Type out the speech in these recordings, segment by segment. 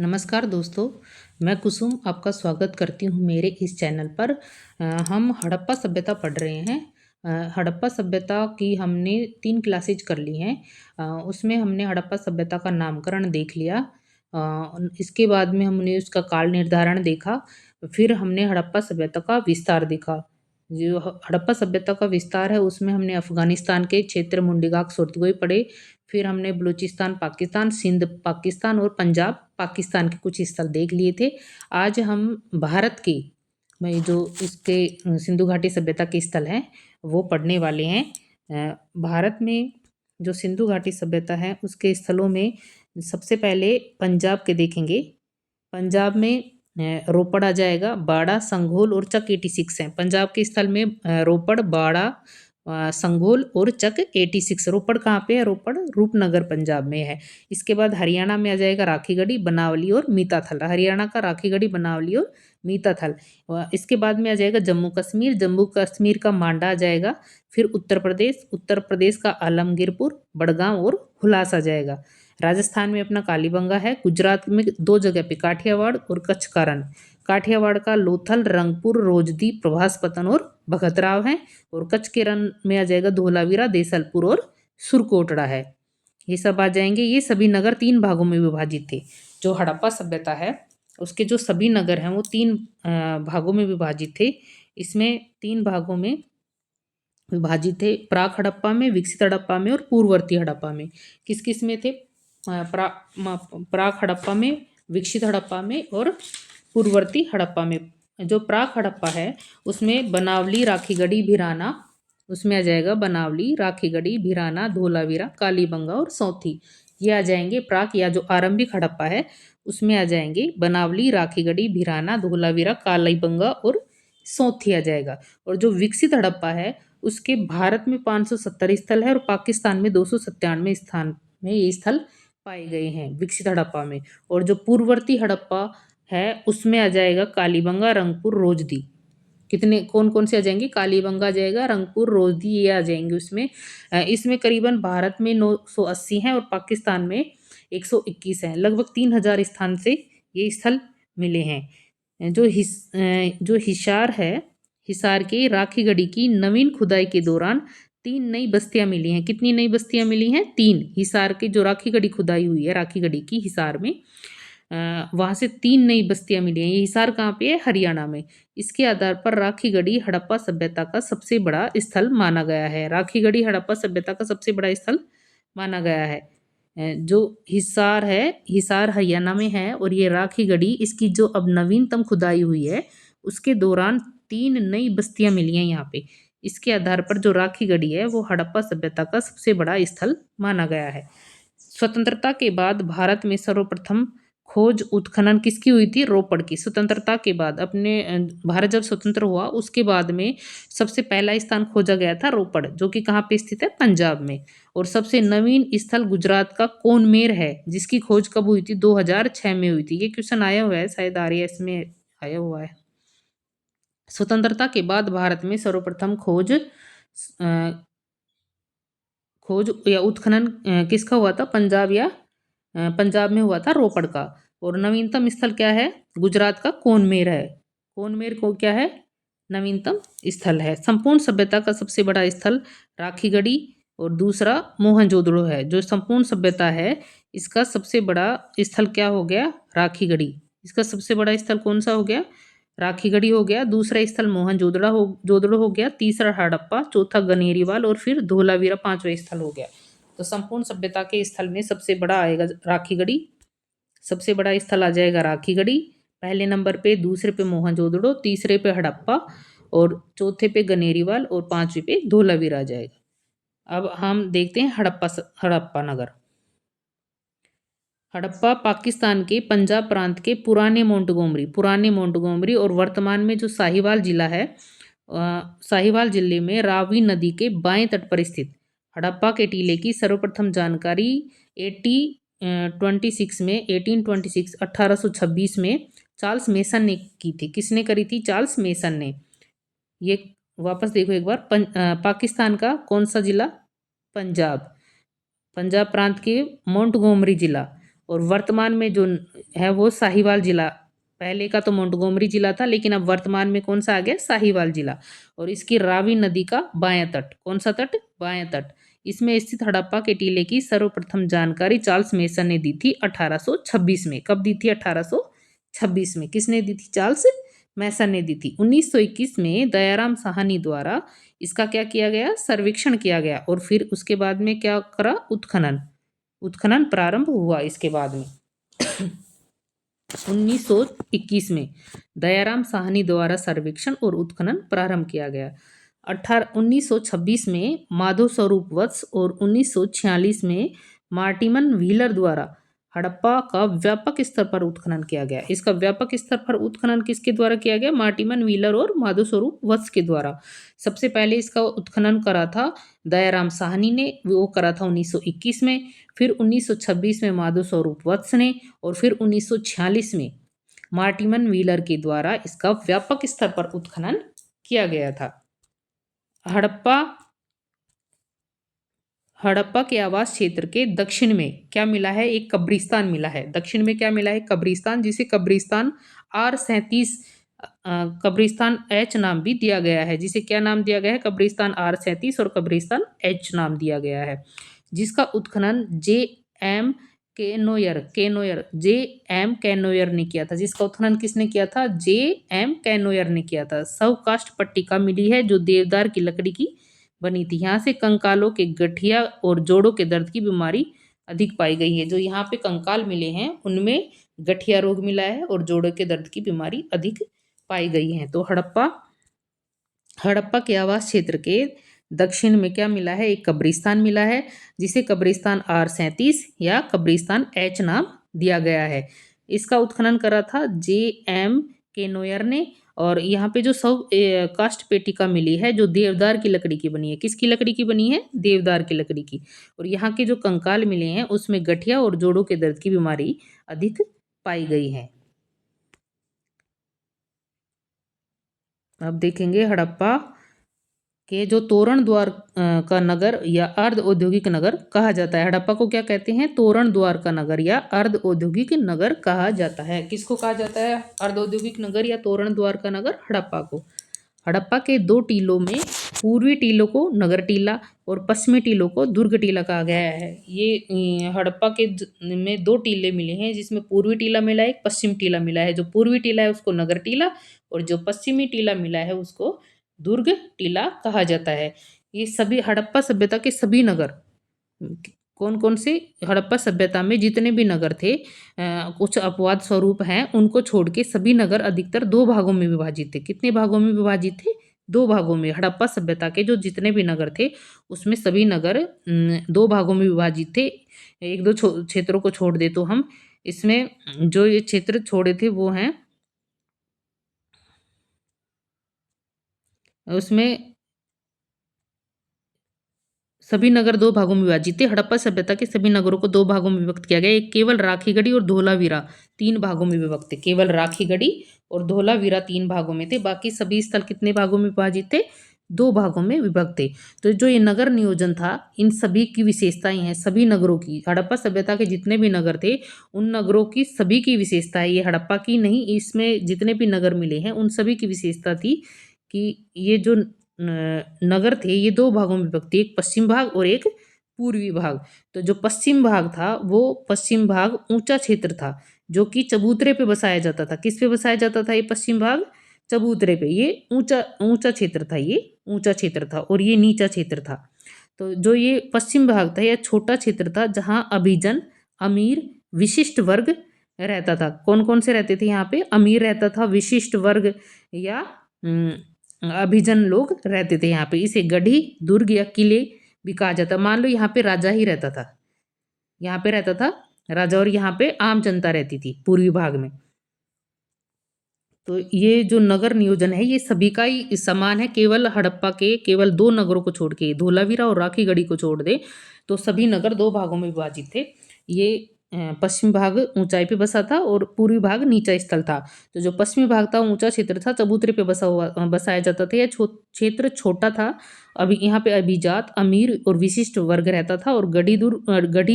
नमस्कार दोस्तों, मैं कुसुम आपका स्वागत करती हूँ मेरे इस चैनल पर। हम हड़प्पा सभ्यता पढ़ रहे हैं। हड़प्पा सभ्यता की हमने 3 क्लासेज कर ली हैं। उसमें हमने हड़प्पा सभ्यता का नामकरण देख लिया। इसके बाद में हमने उसका काल निर्धारण देखा। फिर हमने हड़प्पा सभ्यता का विस्तार देखा। जो हड़प्पा सभ्यता का विस्तार है उसमें हमने अफ़गानिस्तान के क्षेत्र मुंडीगाक सुरतगोई पढ़े। फिर हमने बलूचिस्तान पाकिस्तान, सिंध पाकिस्तान और पंजाब पाकिस्तान के कुछ स्थल देख लिए थे। आज हम भारत के में जो इसके सिंधु घाटी सभ्यता के स्थल हैं वो पढ़ने वाले हैं। भारत में जो सिंधु घाटी सभ्यता है उसके स्थलों में सबसे पहले पंजाब के देखेंगे। पंजाब में रोपड़ आ जाएगा, बाड़ा, संघोल और चक 86 हैं। पंजाब के स्थल में रोपड़, बाड़ा, संघोल और चक 86। रोपड़ कहाँ पे है? रोपड़ रूपनगर पंजाब में है। इसके बाद हरियाणा में आ जाएगा राखीगढ़ी, बनावली और मीताथल। हरियाणा का राखीगढ़ी, बनावली और मीताथल। इसके बाद में आ जाएगा जम्मू कश्मीर। जम्मू कश्मीर का मांडा आ जाएगा। फिर उत्तर प्रदेश का आलमगीरपुर, बड़गांव और हुलास आ जाएगा। राजस्थान में अपना कालीबंगा है। गुजरात में 2 जगह पे काठियावाड़ और कच्छ का रण। काठियावाड़ का लोथल, रंगपुर, रोजदी, प्रभास पतन और भगतराव है। और कच्छ के रण में आ जाएगा धोलावीरा, देसलपुर और सुरकोटड़ा है। ये सब आ जाएंगे। ये सभी नगर 3 भागों में विभाजित थे। जो हड़प्पा सभ्यता है उसके जो सभी नगर हैं वो 3 भागों में विभाजित थे। इसमें 3 भागों में विभाजित थे। प्राक हड़प्पा में, विकसित हड़प्पा में और पूर्ववर्ती हड़प्पा में। किस किस में थे? प्राक हड़प्पा में, विकसित हड़प्पा में और पूर्ववर्ती हड़प्पा में। जो प्राक हड़प्पा है उसमें बनावली, राखीगढ़ी, भिराना, उसमें आ जाएगा बनावली, राखीगढ़ी, भिराना, धोलावीरा, कालीबंगा और सौंथी। ये आ जाएंगे प्राक या जो आरंभिक हड़प्पा है उसमें आ जाएंगे बनावली, राखीगढ़ी, भिराना, धोलावीरा, कालीबंगा और सौंथी आ जाएगा। और जो विकसित हड़प्पा है उसके भारत में 570 स्थल है और पाकिस्तान में 297 स्थान में ये स्थल पाए गए हैं विकसित हड़प्पा में। और जो पूर्ववर्ती हड़प्पा है उसमें आ जाएगा कालीबंगा, रंगपुर, रोजदी। कितने कौन कौन से आ जाएंगे? कालीबंगा आ जाएगा, रंगपुर, रोजदी ये आ जाएंगे उसमें। इसमें करीबन भारत में 980 हैं और पाकिस्तान में 121 हैं। लगभग 3000 स्थान से ये स्थल मिले हैं। जो हिसार है, हिसार के राखीगढ़ी की नवीन खुदाई के दौरान 3 नई बस्तियां मिली हैं। कितनी नई बस्तियां मिली हैं? 3। हिसार की जो राखीगढ़ी खुदाई हुई है राखीगढ़ी की हिसार में, वहां से 3 नई बस्तियां मिली हैं। ये हिसार कहाँ पे है? हरियाणा में। इसके आधार पर राखीगढ़ी हड़प्पा सभ्यता का सबसे बड़ा स्थल माना गया है। राखीगढ़ी हड़प्पा सभ्यता का सबसे बड़ा स्थल माना गया है। जो हिसार है, हिसार हरियाणा में है और ये राखीगढ़ी इसकी जो अब नवीनतम खुदाई हुई है उसके दौरान 3 नई बस्तियां मिली हैं यहाँ पे। इसके आधार पर जो राखीगढ़ी है वो हड़प्पा सभ्यता का सबसे बड़ा स्थल माना गया है। स्वतंत्रता के बाद भारत में सर्वप्रथम खोज उत्खनन किसकी हुई थी? रोपड़ की। स्वतंत्रता के बाद अपने भारत जब स्वतंत्र हुआ उसके बाद में सबसे पहला स्थान खोजा गया था रोपड़, जो कि कहाँ पे स्थित है? पंजाब में। और सबसे नवीन स्थल गुजरात का कोनमेर है जिसकी खोज कब हुई थी? 2006 में हुई थी। ये क्वेश्चन आया हुआ है, शायद आरएएस में आया हुआ है। स्वतंत्रता के बाद भारत में सर्वप्रथम खोज या उत्खनन किसका हुआ था? पंजाब में हुआ था, रोपड़ का। और नवीनतम स्थल क्या है? गुजरात का कोनमेर है। कोनमेर को क्या है? नवीनतम स्थल है। संपूर्ण सभ्यता का सबसे बड़ा स्थल राखीगढ़ी और दूसरा मोहनजोदड़ो है। जो संपूर्ण सभ्यता है इसका सबसे बड़ा स्थल क्या हो गया? राखीगढ़ी। इसका सबसे बड़ा स्थल कौन सा हो गया? राखीगढ़ी हो गया। दूसरा स्थल जोदड़ो हो गया। तीसरा हड़प्पा, चौथा गनेरीवाल और फिर धोलावीरा 5वां स्थल हो गया। तो संपूर्ण सभ्यता के स्थल में सबसे बड़ा आएगा राखीगढ़ी। सबसे बड़ा स्थल आ जाएगा राखीगढ़ी पहले नंबर पे, दूसरे पे मोहनजोदड़ो, तीसरे पे हड़प्पा और चौथे पे गनेरीवाल और 5वें पे धोलावीरा आ जाएगा। अब हम देखते हैं हड़प्पा नगर। हड़प्पा पाकिस्तान के पंजाब प्रांत के पुराने मोंटगोमरी और वर्तमान में जो साहिवाल जिला है, साहिवाल जिले में रावी नदी के बाएं तट पर स्थित हड़प्पा के टीले की सर्वप्रथम जानकारी 1826 में चार्ल्स मेसन ने की थी। किसने करी थी? चार्ल्स मेसन ने। ये वापस देखो एक बार, पाकिस्तान का कौन सा जिला? पंजाब प्रांत के मोंटगोमरी जिला और वर्तमान में जो है वो साहिवाल जिला, पहले का तो मोंटगोमरी जिला था लेकिन अब वर्तमान में कौन सा आ गया, साहिवाल जिला। और इसकी रावी नदी का बायां तट, कौन सा तट, बायां तट। इसमें स्थित हड़प्पा के टीले की सर्वप्रथम जानकारी चार्ल्स मेसन ने दी थी 1826 में। कब दी थी, 1826 में। किसने दी थी, चार्ल्स मेसन ने दी थी। 1921 में दयाराम साहनी द्वारा इसका क्या किया गया, सर्वेक्षण किया गया और फिर उसके बाद में क्या करा, उत्खनन, उत्खनन प्रारंभ हुआ इसके बाद में। 1921 में दयाराम साहनी द्वारा सर्वेक्षण और उत्खनन प्रारंभ किया गया। 1926 में माधव स्वरूप वत्स और 1946 में मार्टिमन व्हीलर द्वारा हड़प्पा का व्यापक स्तर पर उत्खनन किया गया। इसका व्यापक स्तर पर उत्खनन किसके द्वारा किया गया, मार्टिमन व्हीलर और माधव स्वरूप वत्स के द्वारा। सबसे पहले इसका उत्खनन करा था दयाराम साहनी ने, वो करा था 1921 में। फिर 1926 में माधव स्वरूप वत्स ने और फिर 1946 में मार्टिमन व्हीलर के द्वारा इसका व्यापक स्तर पर उत्खनन किया गया था। हड़प्पा के आवास क्षेत्र के दक्षिण में क्या मिला है, एक कब्रिस्तान मिला है। दक्षिण में क्या मिला है, कब्रिस्तान, जिसे कब्रिस्तान R37 कब्रिस्तान H नाम भी दिया गया है। जिसे क्या नाम दिया गया है, कब्रिस्तान R37 और कब्रिस्तान H नाम दिया गया है। जिसका उत्खनन J.M. कैनोयर ने किया था। जिसका उत्खनन किसने किया था, J.M. कैनोयर ने किया था। सवकाष्ठ पट्टिका मिली है जो देवदार की लकड़ी की बनी थी। यहाँ से कंकालों के गठिया और जोड़ों के दर्द की बीमारी अधिक पाई गई है। जो यहाँ पे कंकाल मिले हैं उनमें गठिया रोग मिला है और जोड़ों के दर्द की बीमारी अधिक पाई गई है। तो हड़प्पा के आवास क्षेत्र के दक्षिण में क्या मिला है, एक कब्रिस्तान मिला है जिसे कब्रिस्तान R37 या कब्रिस्तान H नाम दिया गया है। इसका उत्खनन करा था J.M. कैनोयर ने। और यहाँ पे जो काष्ठ पेटिका मिली है जो देवदार की लकड़ी की बनी है। किसकी लकड़ी की बनी है, देवदार की लकड़ी की। और यहाँ के जो कंकाल मिले हैं उसमें गठिया और जोड़ों के दर्द की बीमारी अधिक पाई गई है। अब देखेंगे हड़प्पा के जो तोरण द्वार का नगर या अर्ध औद्योगिक नगर कहा जाता है। हड़प्पा को क्या कहते हैं, तोरण द्वार का नगर या अर्ध औद्योगिक नगर कहा जाता है। किसको कहा जाता है, अर्ध औद्योगिक नगर या तोरण द्वार का नगर, हड़प्पा को। हड़प्पा के दो टीलों में पूर्वी टीलों को नगर टीला और पश्चिमी टीलों को दुर्ग टीला कहा गया है। ये हड़प्पा के में दो टीले मिले हैं जिसमें पूर्वी टीला मिला है, एक पश्चिम टीला मिला है। जो पूर्वी टीला है उसको नगर टीला और जो पश्चिमी टीला मिला है उसको दुर्ग टीला कहा जाता है। ये सभी हड़प्पा सभ्यता के सभी नगर, कौन कौन से, हड़प्पा सभ्यता में जितने भी नगर थे कुछ अपवाद स्वरूप हैं, उनको छोड़ के सभी नगर अधिकतर दो भागों में विभाजित थे। कितने भागों में विभाजित थे, दो भागों में। हड़प्पा सभ्यता के जो जितने भी नगर थे उसमें सभी नगर दो भागों में विभाजित थे। एक दो क्षेत्रों को छोड़ दे तो हम इसमें जो ये क्षेत्र छोड़े थे वो हैं, उसमें सभी नगर दो भागों में विभाजित थे। हड़प्पा सभ्यता के सभी नगरों को दो भागों में विभक्त किया गया। एक केवल राखीगढ़ी और धोलावीरा तीन भागों में विभक्त थे। केवल राखीगढ़ी और धोलावीरा तीन भागों में थे, बाकी सभी स्थल कितने भागों में विभाजित थे, दो भागों में विभक्त थे। तो जो ये नगर नियोजन था इन सभी की विशेषताएं हैं, सभी नगरों की। हड़प्पा सभ्यता के जितने भी नगर थे उन नगरों की सभी की विशेषता है, ये हड़प्पा की नहीं, इसमें जितने भी नगर मिले हैं उन सभी की विशेषता थी कि ये जो नगर थे ये दो भागों में विभक्त थे, एक पश्चिम भाग और एक पूर्वी भाग। तो जो पश्चिम भाग था वो पश्चिम भाग ऊंचा क्षेत्र था जो कि चबूतरे पे बसाया जाता था। किस पे बसाया जाता था, ये पश्चिम भाग चबूतरे पे। ये ऊंचा ऊंचा क्षेत्र था, ये ऊंचा क्षेत्र था और ये नीचा क्षेत्र था। तो जो ये पश्चिम भाग था यह छोटा क्षेत्र था जहाँ अभिजन, अमीर, विशिष्ट वर्ग रहता था। कौन कौन से रहते थे यहाँ पे, अमीर रहता था, विशिष्ट वर्ग या अभिजन लोग रहते थे यहाँ पे। इसे गढ़ी, दुर्ग या किले भी कहा जाता। मान लो यहाँ पे राजा ही रहता था, यहाँ पे रहता था राजा और यहाँ पे आम जनता रहती थी पूर्वी भाग में। तो ये जो नगर नियोजन है ये सभी का ही समान है। केवल हड़प्पा के केवल दो नगरों को छोड़ के, धोलावीरा और राखीगढ़ी को छोड़ दे तो सभी नगर दो भागों में विभाजित थे। ये पश्चिम भाग ऊंचाई पे बसा था और पूर्वी भाग नीचा स्थल था। तो जो पश्चिमी भाग था ऊंचा क्षेत्र था, चबूतरे पे बसाया जाता था। यह क्षेत्र छोटा था। अभी यहाँ पे अभिजात, अमीर और विशिष्ट वर्ग रहता था और गढ़ी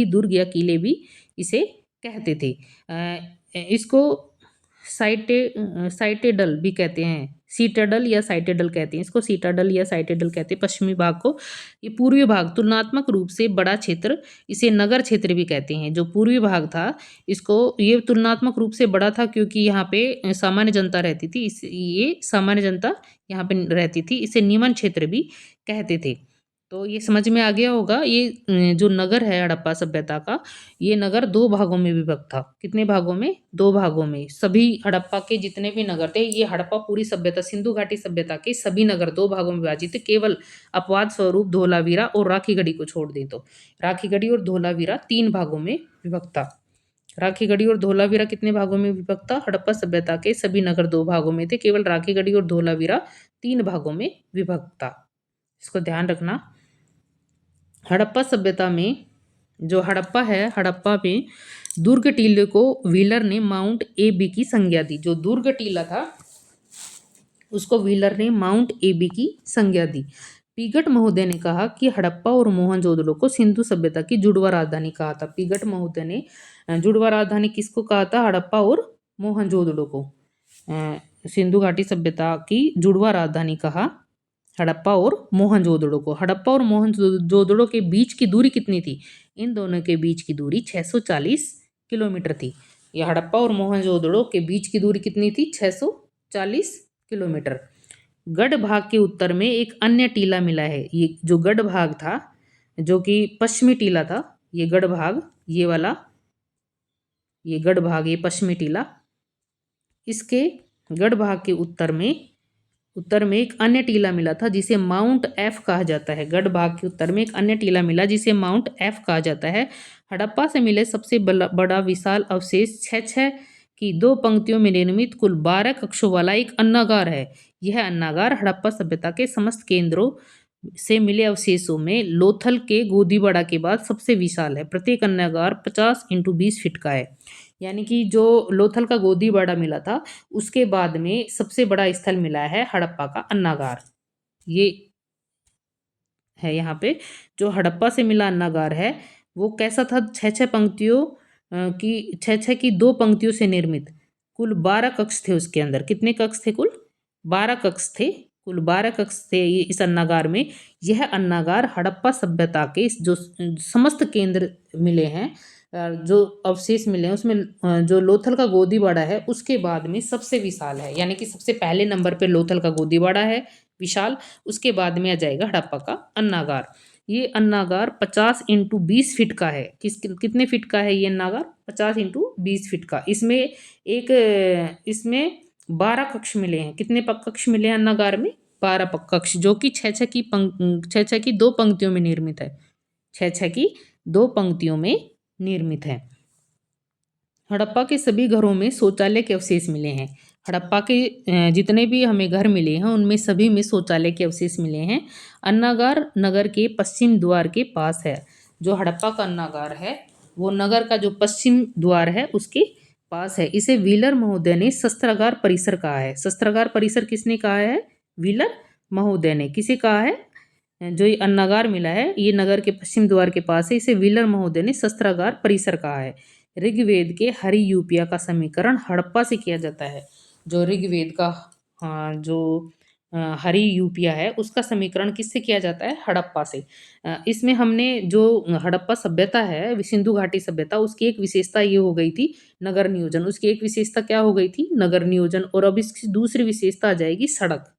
दुर्ग या किले भी इसे कहते थे। इसको साइटेडल भी कहते हैं, सीटाडल या साइटेडल कहते हैं इसको, सीटाडल या साइटेडल कहते हैं पश्चिमी भाग को। ये पूर्वी भाग तुलनात्मक रूप से बड़ा क्षेत्र, इसे नगर क्षेत्र भी कहते हैं। जो पूर्वी भाग था इसको, ये तुलनात्मक रूप से बड़ा था क्योंकि यहाँ पे सामान्य जनता रहती थी, इस ये सामान्य जनता यहाँ पे रहती थी, इसे निमन क्षेत्र भी कहते थे। तो ये समझ में आ गया होगा। ये जो नगर है हड़प्पा सभ्यता का, ये नगर 2 भागों में विभक्त था। कितने भागों में? 2 भागों में। सभी हड़प्पा के जितने भी नगर थे, ये हड़प्पा पूरी सभ्यता, सिंधु घाटी सभ्यता के सभी नगर 2 भागों में विभाजित थे। केवल अपवाद स्वरूप धोलावीरा और राखीगढ़ी को छोड़ दें तो। राखीगढ़ी और धोलावीरा 3 भागों में विभक्त था। राखीगढ़ी और धोलावीरा कितने भागों में विभक्त था? हड़प्पा सभ्यता के सभी नगर 2 भागों में थे, केवल राखीगढ़ी और धोलावीरा 3 भागों में विभक्त था। इसको ध्यान रखना। हड़प्पा सभ्यता में, जो हड़प्पा है, हड़प्पा में दुर्ग टीले को व्हीलर ने माउंट एबी की संज्ञा दी। जो दुर्ग टीला था उसको व्हीलर ने माउंट एबी की संज्ञा दी। पीगट महोदय ने कहा कि हड़प्पा और मोहनजोदड़ो को सिंधु सभ्यता की जुड़वा राजधानी कहा था। पीगट महोदय ने जुड़वा राजधानी किसको कहा था? हड़प्पा और मोहनजोदड़ो को सिंधु घाटी सभ्यता की जुड़वा राजधानी कहा, हड़प्पा और मोहनजोदड़ो को। हड़प्पा और मोहनजोदड़ो के बीच की दूरी कितनी थी? इन दोनों के बीच की दूरी 640 किलोमीटर थी। ये हड़प्पा और मोहनजोदड़ो के बीच की दूरी कितनी थी? 640 किलोमीटर। गढ़ भाग के उत्तर में एक अन्य टीला मिला है। ये जो गढ़ भाग था, जो कि पश्चिमी टीला था, ये गढ़ भाग, ये वाला, ये गढ़ भाग, ये पश्चिमी टीला, इसके गढ़ भाग के उत्तर में एक अन्य टीला मिला था जिसे माउंट एफ कहा जाता है। गढ़ भाग के उत्तर में एक अन्य टीला मिला जिसे माउंट एफ कहा जाता है। हड़प्पा से मिले सबसे बड़ा विशाल अवशेष 6 की 2 पंक्तियों में निर्मित कुल 12 कक्षों वाला एक अन्नागार है। यह अन्नागार हड़प्पा सभ्यता के समस्त केंद्रों से मिले अवशेषों में लोथल के गोदीबाड़ा के बाद सबसे विशाल है। प्रत्येक अन्नागार 50 × 20 फीट का है। यानी कि जो लोथल का गोदीबाड़ा मिला था उसके बाद में सबसे बड़ा स्थल मिला है हड़प्पा का अन्नागार। ये है यहाँ पे जो हड़प्पा से मिला अन्नागार है वो कैसा था? 6 पंक्तियों की 6 की 2 पंक्तियों से निर्मित। कुल 12 कक्ष थे उसके अंदर। कितने कक्ष थे? कुल 12 कक्ष थे। कुल 12 कक्ष थे इस अन्नागार में। यह अन्नागार हड़प्पा सभ्यता के जो समस्त केंद्र मिले हैं, जो अवशेष मिले हैं उसमें जो लोथल का गोदीबाड़ा है उसके बाद में सबसे विशाल है। यानी कि सबसे पहले नंबर पे लोथल का गोदीबाड़ा है विशाल, उसके बाद में आ जाएगा हड़प्पा का अन्नागार। ये अन्नागार 50 × 20 फीट का है। कितने फीट का है ये अन्नागार? 50 × 20 फीट का। इसमें 12 कक्ष मिले हैं। कितने कक्ष मिले हैं अन्नागार में? 12 कक्ष, जो कि 6 की 2 पंक्तियों में निर्मित है। 6 की 2 पंक्तियों में निर्मित है। हड़प्पा के सभी घरों में शौचालय के अवशेष मिले हैं। हड़प्पा के जितने भी हमें घर मिले हैं उनमें सभी में शौचालय के अवशेष मिले हैं। अन्नागार नगर के पश्चिम द्वार के पास है। जो हड़प्पा का अन्नागार है वो नगर का जो पश्चिम द्वार है उसके पास है। इसे व्हीलर महोदय ने शस्त्रागार परिसर कहा है। शस्त्रागार परिसर किसने कहा है? व्हीलर महोदय ने। किसे कहा है? जो ये अन्नागार मिला है ये नगर के पश्चिम द्वार के पास है, इसे व्हीलर महोदय ने शस्त्रागार परिसर कहा है। ऋग्वेद के हरि यूपिया का समीकरण हड़प्पा से किया जाता है। जो ऋग्वेद का जो हरि यूपिया है उसका समीकरण किससे किया जाता है? हड़प्पा से। इसमें हमने जो हड़प्पा सभ्यता है, सिंधु घाटी सभ्यता, उसकी एक विशेषता ये हो गई थी नगर नियोजन। उसकी एक विशेषता क्या हो गई थी? नगर नियोजन। और अब इसकी दूसरी विशेषता आ जाएगी सड़क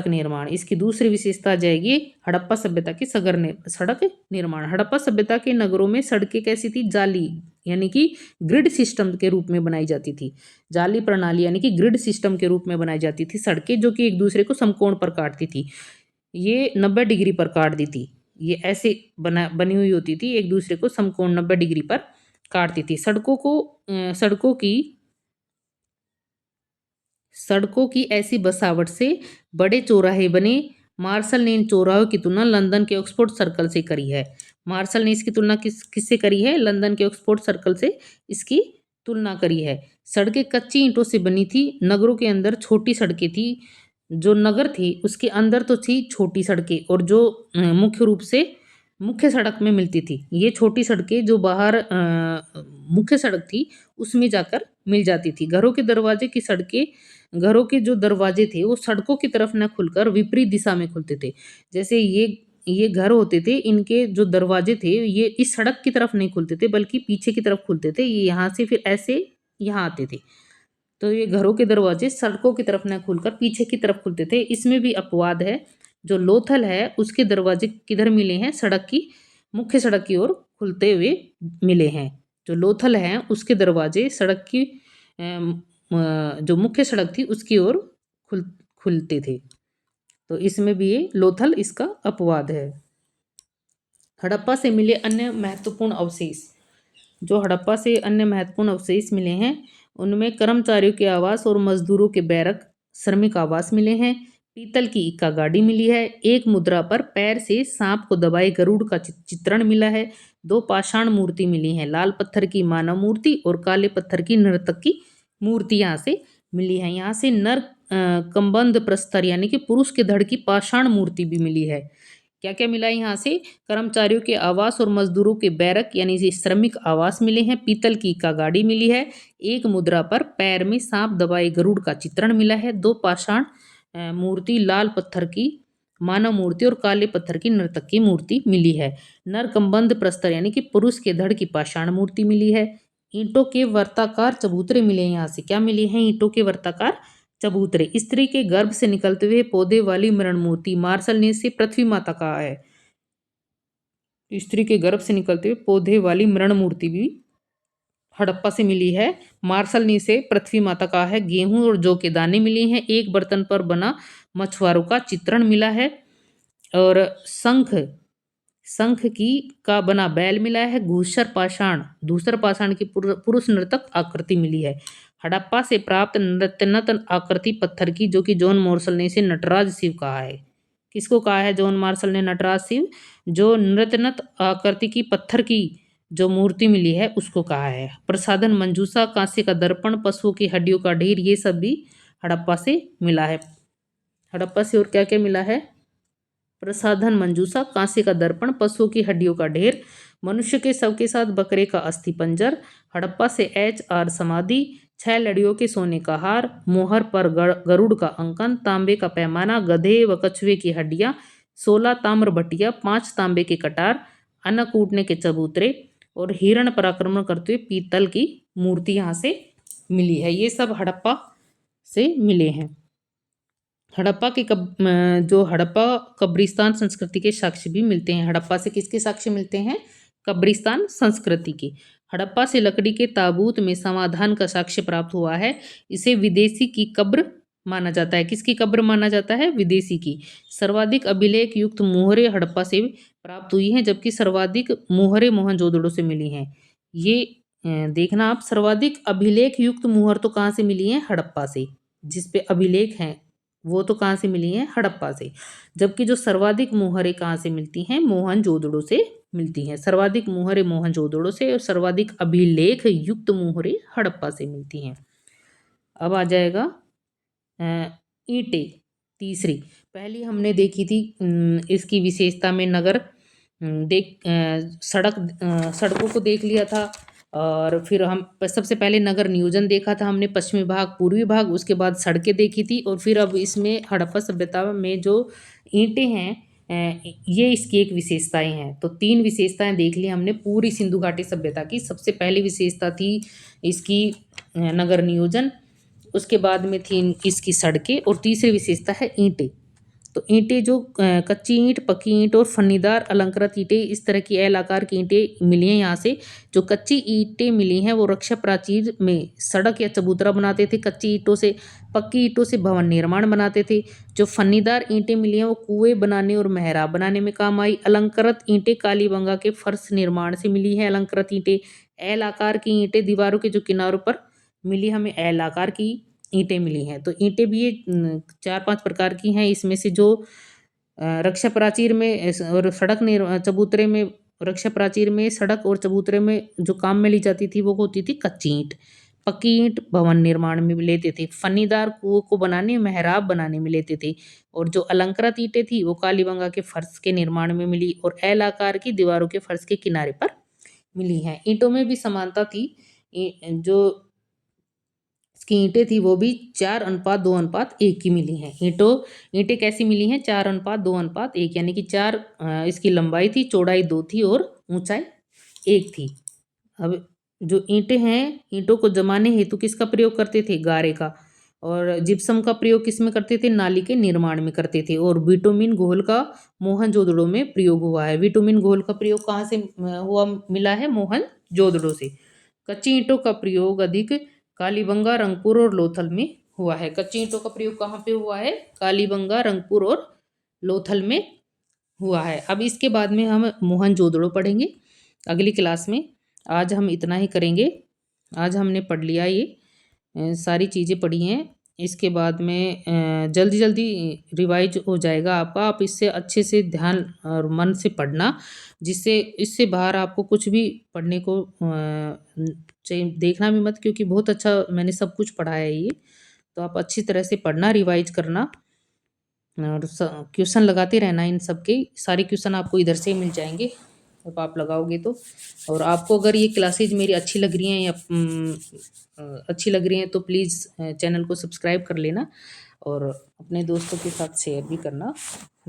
निर्माण। इसकी दूसरी विशेषता आ जाएगी हड़प्पा सभ्यता की सड़क निर्माण। हड़प्पा सभ्यता के नगरों में सड़कें कैसी थी? जाली, यानी कि ग्रिड सिस्टम के रूप में बनाई जाती थी। जाली प्रणाली यानी कि ग्रिड सिस्टम के रूप में बनाई जाती थी सड़कें, जो कि एक दूसरे को समकोण पर काटती थी। ये 90 डिग्री पर काट दी थी। ये ऐसे बनी हुई होती थी, एक दूसरे को समकोण 90 डिग्री पर काटती थी। सड़कों की ऐसी बसावट से बड़े चौराहे बने। मार्शल ने इन चौराहों की तुलना लंदन के ऑक्सफोर्ड सर्कल से करी है। मार्शल ने इसकी तुलना किससे करी है? लंदन के ऑक्सफोर्ड सर्कल से इसकी तुलना करी है। सड़कें कच्ची ईंटों से बनी थी। नगरों के अंदर छोटी सड़कें थी। जो नगर थी उसके अंदर तो थी छोटी सड़कें, और जो मुख्य सड़क में मिलती थी। ये छोटी सड़कें जो बाहर मुख्य सड़क थी उसमें जाकर मिल जाती थी। घरों के जो दरवाजे थे वो सड़कों की तरफ न खुलकर विपरीत दिशा में खुलते थे। जैसे ये घर होते थे, इनके जो दरवाजे थे ये इस सड़क की तरफ नहीं खुलते थे बल्कि पीछे की तरफ खुलते थे। ये यहाँ से फिर ऐसे यहाँ आते थे। तो ये घरों के दरवाजे सड़कों की तरफ न खुलकर पीछे की तरफ खुलते थे। इसमें भी अपवाद है। जो लोथल है उसके दरवाजे किधर मिले हैं? मुख्य सड़क की ओर खुलते हुए मिले हैं। जो लोथल है उसके दरवाजे जो मुख्य सड़क थी उसकी ओर खुलते थे। तो इसमें भी ये लोथल इसका अपवाद है। हड़प्पा से मिले अन्य महत्वपूर्ण अवशेष। जो हड़प्पा से अन्य महत्वपूर्ण अवशेष मिले हैं उनमें कर्मचारियों के आवास और मजदूरों के बैरक, श्रमिक आवास मिले हैं। पीतल की इक्का गाड़ी मिली है। एक मुद्रा पर पैर से सांप को दबाए गरुड़ का चित्रण मिला है। 2 पाषाण मूर्ति मिली हैं। लाल पत्थर की मानव मूर्ति और काले पत्थर की नर्तक की मूर्ति यहाँ से मिली है। यहाँ से नर कंबंध प्रस्तर यानी कि पुरुष के धड़ की पाषाण मूर्ति भी मिली है। क्या क्या मिला है यहाँ से? कर्मचारियों के आवास और मजदूरों के बैरक यानी कि श्रमिक आवास मिले हैं। पीतल की इक्का गाड़ी मिली है। एक मुद्रा पर पैर में सांप दबाए गरुड़ का चित्रण मिला है। 2 पाषाण मूर्ति, लाल पत्थर की मानव मूर्ति और काले पत्थर की नर्तक की मूर्ति मिली है। नर कंबंध प्रस्तर यानी कि पुरुष के धड़ की पाषाण मूर्ति मिली है। ईंटों के वर्ताकार चबूतरे मिले हैं। यहाँ से क्या मिले हैं? ईंटों के वर्ताकार चबूतरे। स्त्री के गर्भ से निकलते हुए पौधे वाली मरण मूर्ति। मार्शल ने इसे पृथ्वी माता कहा है। स्त्री के गर्भ से निकलते हुए पौधे वाली मरण मूर्ति भी हड़प्पा से मिली है। मार्शल ने इसे पृथ्वी माता कहा है। गेहूं और जौ के दाने मिले हैं। एक बर्तन पर बना मछुआरों का चित्रण मिला है। और शंख की का बना बैल मिला है। धूसर पाषाण की पुरुष नर्तक आकृति मिली है। हड़प्पा से प्राप्त नृत्यनत आकृति पत्थर की, जो कि जॉन मार्शल ने इसे नटराज शिव कहा है। किसको कहा है जॉन मार्शल ने नटराज शिव? जो नृत्यनत आकृति की पत्थर की जो मूर्ति मिली है उसको कहा है। प्रसाधन मंजूषा, कांसे का दर्पण, पशुओं की हड्डियों का ढेर, ये सब भी हड़प्पा से मिला है। हड़प्पा से और क्या क्या मिला है? प्रसाधन मंजूषा, कांसे का दर्पण, पशुओं की हड्डियों का ढेर, मनुष्य के शव के साथ बकरे का अस्थि पंजर। हड़प्पा से HR समाधि, 6 लड़ियों के सोने का हार, मोहर पर गरुड़ का अंकन, तांबे का पैमाना, गधे व कछुए की हड्डियां, 16 ताम्र बटिया, 5 तांबे के कटार, अन्न कूटने के चबूतरे और हिरण पर आक्रमण करते हुए पीतल की मूर्ति यहाँ से मिली है। ये सब हड़प्पा से मिले हैं। जो हड़प्पा कब्रिस्तान संस्कृति के साक्ष्य भी मिलते हैं। हड़प्पा से किसके साक्ष्य मिलते हैं? कब्रिस्तान संस्कृति के। हड़प्पा से लकड़ी के ताबूत में समाधान का साक्ष्य प्राप्त हुआ है। इसे विदेशी की कब्र माना जाता है। किसकी कब्र माना जाता है? विदेशी की। सर्वाधिक अभिलेख युक्त मोहरे हड़प्पा से प्राप्त हुई हैं, जबकि सर्वाधिक मोहरे मोहनजोदड़ो से मिली हैं। ये देखना आप, सर्वाधिक अभिलेख युक्त मोहर तो कहाँ से मिली हैं? हड़प्पा से। जिसपे अभिलेख हैं वो तो कहाँ से मिली हैं? हड़प्पा से। जबकि जो सर्वाधिक मोहरें कहाँ से मिलती हैं? मोहनजोदड़ो से मिलती हैं। सर्वाधिक मोहरें मोहनजोदड़ो से और सर्वाधिक अभिलेख युक्त मोहरें हड़प्पा से मिलती हैं। अब आ जाएगा ईंटें। तीसरी, पहली हमने देखी थी इसकी विशेषता में नगर सड़कों को देख लिया था। और फिर हम सबसे पहले नगर नियोजन देखा था हमने, पश्चिमी भाग, पूर्वी भाग, उसके बाद सड़कें देखी थी। और फिर अब इसमें हड़प्पा सभ्यता में जो ईंटें हैं ये इसकी एक विशेषताएं हैं। तो 3 विशेषताएं देख ली हमने पूरी सिंधु घाटी सभ्यता की। सबसे पहली विशेषता थी इसकी नगर नियोजन, उसके बाद में थी इसकी सड़कें और तीसरी विशेषता है ईंटें। तो ईंटें जो कच्ची ईंट, पक्की ईंट और फन्नीदार अलंकृत ईंटें, इस तरह की एल आकार की ईंटें मिली हैं यहाँ से। जो कच्ची ईंटें मिली हैं वो रक्षा प्राचीर में सड़क या चबूतरा बनाते थे कच्ची ईंटों से। पक्की ईंटों से भवन निर्माण बनाते थे। जो फन्नीदार ईंटें मिली हैं वो कुएं बनाने और मेहराब बनाने में काम आई। अलंकृत ईंटें कालीबंगा के फर्श निर्माण से मिली हैं। अलंकृत ईंटें, एल आकार की ईंटें दीवारों के जो किनारों पर मिली, हमें एल आकार की ईंटें मिली हैं। तो ईंटें भी ये 4-5 प्रकार की हैं। इसमें से जो रक्षा प्राचीर में और चबूतरे में, रक्षा प्राचीर में, सड़क और चबूतरे में जो काम में ली जाती थी वो होती थी कच्ची ईंट। पक्की ईंट भवन निर्माण में लेते थे, फन्नीदार कुओं को बनाने, मेहराब बनाने में लेते थे, और जो अलंकृत ईंटें थी वो कालीबंगा के फर्श के निर्माण में मिली और एल आकार की दीवारों के फर्श के किनारे पर मिली हैं। ईंटों में भी समानता थी। जो इसकी ईंटें थी वो भी 4:2:1 की मिली हैं। ईंटें कैसी मिली हैं? 4:2:1, यानी कि 4 इसकी लंबाई थी, चौड़ाई 2 थी और ऊंचाई 1 थी। अब जो ईंटें हैं, ईंटों को जमाने हेतु किसका प्रयोग करते थे? गारे का। और जिप्सम का प्रयोग किस में करते थे? नाली के निर्माण में करते थे। और बिटुमिन घोल का मोहनजोदड़ो में प्रयोग हुआ है। बिटुमिन घोल का प्रयोग कहाँ से हुआ मिला है? मोहनजोदड़ो से। कच्ची ईंटों का प्रयोग अधिक कालीबंगा, रंगपुर और लोथल में हुआ है। कच्ची ईंटों का प्रयोग कहाँ पे हुआ है? कालीबंगा, रंगपुर और लोथल में हुआ है। अब इसके बाद में हम मोहनजोदड़ो पढ़ेंगे अगली क्लास में। आज हम इतना ही करेंगे। आज हमने पढ़ लिया ये सारी चीज़ें पढ़ी हैं। इसके बाद में जल्दी जल्दी रिवाइज हो जाएगा आपका। आप इससे अच्छे से ध्यान और मन से पढ़ना, जिससे इससे बाहर आपको कुछ भी पढ़ने को चाहिए देखना भी मत, क्योंकि बहुत अच्छा मैंने सब कुछ पढ़ा है ये। तो आप अच्छी तरह से पढ़ना, रिवाइज करना और क्वेश्चन लगाते रहना। इन सब के सारे क्वेश्चन आपको इधर से ही मिल जाएंगे जब आप लगाओगे तो। और आपको अगर ये क्लासेज मेरी अच्छी लग रही हैं या अच्छी लग रही हैं तो प्लीज़ चैनल को सब्सक्राइब कर लेना और अपने दोस्तों के साथ शेयर भी करना।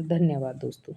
धन्यवाद दोस्तों।